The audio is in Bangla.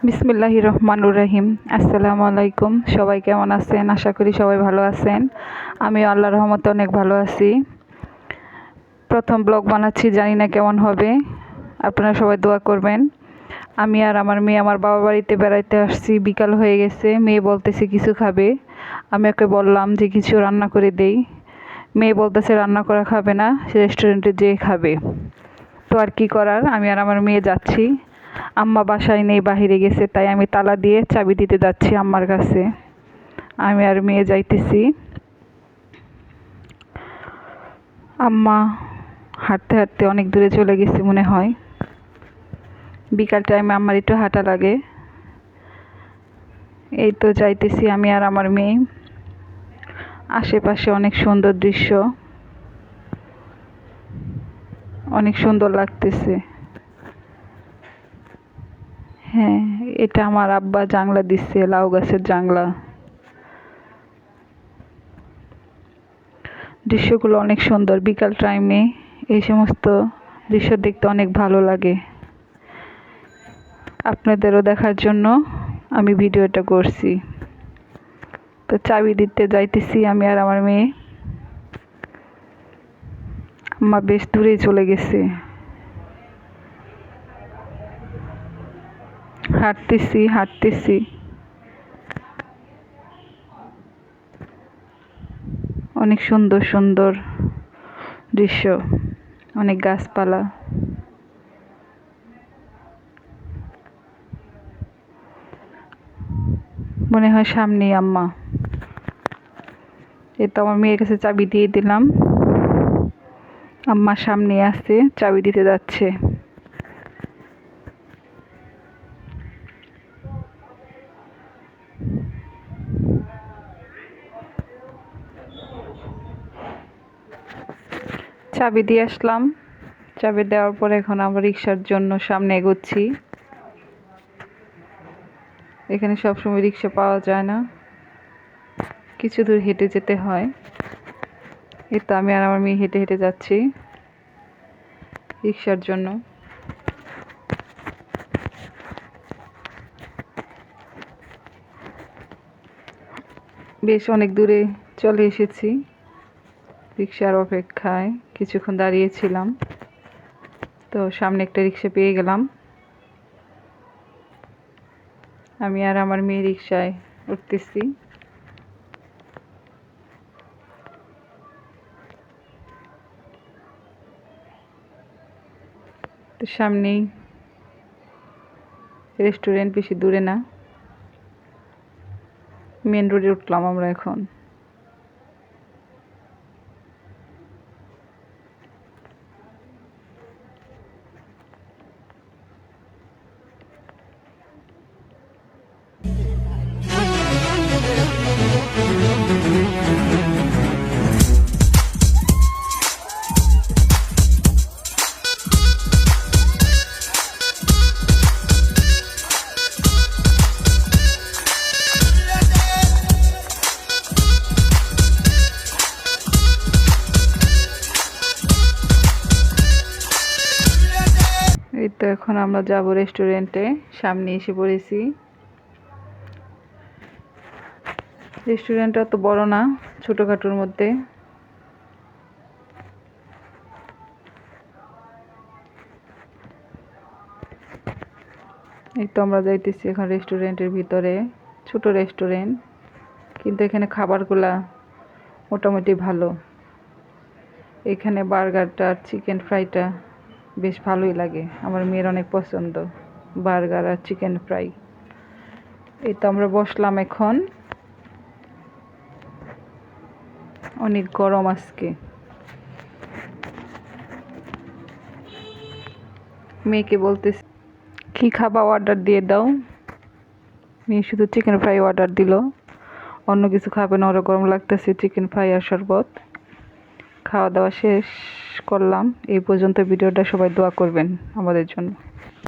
বিসমিল্লাহির রহমানুর রহিম। আসসালামু আলাইকুম। সবাই কেমন আছেন? আশা করি সবাই ভালো আছেন। আমি আল্লাহর রহমতে অনেক ভালো আছি। প্রথম ব্লগ বানাচ্ছি, জানি না কেমন হবে, আপনারা সবাই দোয়া করবেন। আমি আর আমার মেয়ে আমার বাবা বাড়িতে বেড়াইতে আসছি, বিকাল হয়ে গেছে। মেয়ে বলতেছে কিছু খাবে, আমি ওকে বললাম যে কিছু রান্না করে দেই। মেয়ে বলতেছে রান্না করা খাবে না, সে রেস্টুরেন্টে যেয়ে খাবে। তো আর কি করার, আমি আর আমার মেয়ে যাচ্ছি। আম্মা বাসায় নেই, বাহিরে গেছে, তাই আমি তালা দিয়ে চাবি দিতে যাচ্ছি আম্মার কাছে। আমি আর মেয়ে যাইতেছি। আম্মা হাঁটতে হাঁটতে অনেক দূরে চলে গেছে মনে হয়। বিকাল টাইমে আম্মার একটু হাঁটা লাগে। এই তো যাইতেছি আমি আর আমার মেয়ে। আশেপাশে অনেক সুন্দর দৃশ্য, অনেক সুন্দর লাগতেছে। হ্যাঁ, এটা আমার আব্বা জাংলা দিচ্ছে, লাউ গাছের জাংলা। দৃশ্যগুলো অনেক সুন্দর। বিকাল টাইমে এই সমস্ত দৃশ্য দেখতে অনেক ভালো লাগে। আপনাদেরও দেখার জন্য আমি ভিডিওটা করছি। তো চাবি দিতে যাইতেছি আমি আর আমার মেয়ে। আম্মা বেশ দূরে চলে গেছে। হাঁটতেছি হাঁটতেছি, অনেক সুন্দর সুন্দর দৃশ্য, অনেক গাছপালা। মনে হয় সামনেই আম্মা। এই তো আমার মেয়ের কাছে চাবি দিয়ে দিলাম। আম্মা সামনে আছে, চাবি দিতে যাচ্ছে। চাবি দিয়ে আসলাম। চাবি দেওয়ার পর এখন আমরা রিক্সার জন্য সামনে এগোচ্ছি। এখানে সবসময় রিক্সা পাওয়া যায় না, কিছু দূর হেঁটে যেতে হয়। এই তো আমি আর আমার মেয়ে হেঁটে হেঁটে যাচ্ছি রিক্সার জন্য। বেশ অনেক দূরে চলে এসেছি। রিক্সার অপেক্ষায় কিছুক্ষণ দাঁড়িয়েছিলাম, তো সামনে একটা রিক্সা পেয়ে গেলাম। আমি আর আমার মেয়ে রিক্সায় উঠতেছি। তো সামনেই রেস্টুরেন্ট, বেশি দূরে না। মেন রোডে উঠলাম আমরা এখন। এই তো এখন আমরা যাব রেস্টুরেন্টে, সামনে এসে পড়েছি। রেস্টুরেন্টটা অত বড় না, ছোটখাটোর মধ্যে। এই তো আমরা যাইতেছি এখন রেস্টুরেন্টের ভিতরে। ছোট রেস্টুরেন্ট, কিন্তু এখানে খাবারগুলা মোটামুটি ভালো। এখানে বার্গারটা আর চিকেন ফ্রাইটা বেশ ভালোই লাগে, আমার মেয়ের অনেক পছন্দ বার্গার আর চিকেন ফ্রাই। এই তো আমরা বসলাম এখন। অনেক গরম আজকে। মেয়েকে বলতেছি কি খাবা, অর্ডার দিয়ে দাও। মেয়ে শুধু চিকেন ফ্রাই অর্ডার দিল, অন্য কিছু খাবে না, ওরা গরম লাগতেছে। চিকেন ফ্রাই আর শরবত। খাওয়া দাওয়া শেষ করলাম। এই পর্যন্ত ভিডিওটা, সবাই দোয়া করবেন আমাদের জন্য।